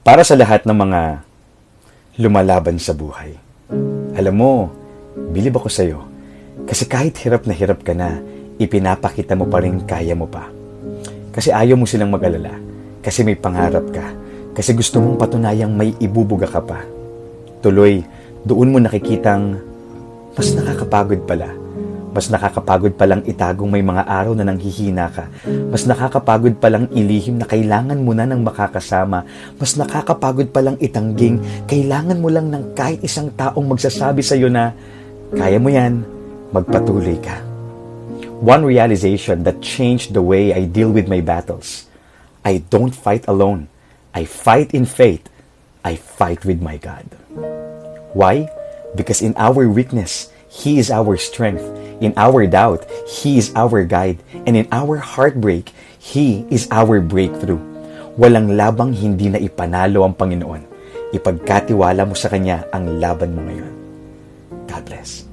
Para sa lahat ng mga lumalaban sa buhay. Alam mo, bilib ako sa'yo. Kasi kahit hirap na hirap ka na, ipinapakita mo pa rin kaya mo pa. Kasi ayaw mo silang mag-alala. Kasi may pangarap ka. Kasi gusto mong patunayang may ibubuga ka pa. Tuloy, doon mo nakikitang mas nakakapagod pala. Mas nakakapagod palang itagong may mga araw na nanghihina ka. Mas nakakapagod palang ilihim na kailangan mo na ng makakasama. Mas nakakapagod palang itangging kailangan mo lang ng kahit isang taong magsasabi sa iyo na kaya mo yan, magpatuloy ka. One realization that changed the way I deal with my battles. I don't fight alone. I fight in faith. I fight with my God. Why? Because in our weakness, He is our strength. In our doubt, He is our guide. And in our heartbreak, He is our breakthrough. Walang labang hindi na ipanalo ang Panginoon. Ipagkatiwala mo sa Kanya ang laban mo ngayon. God bless.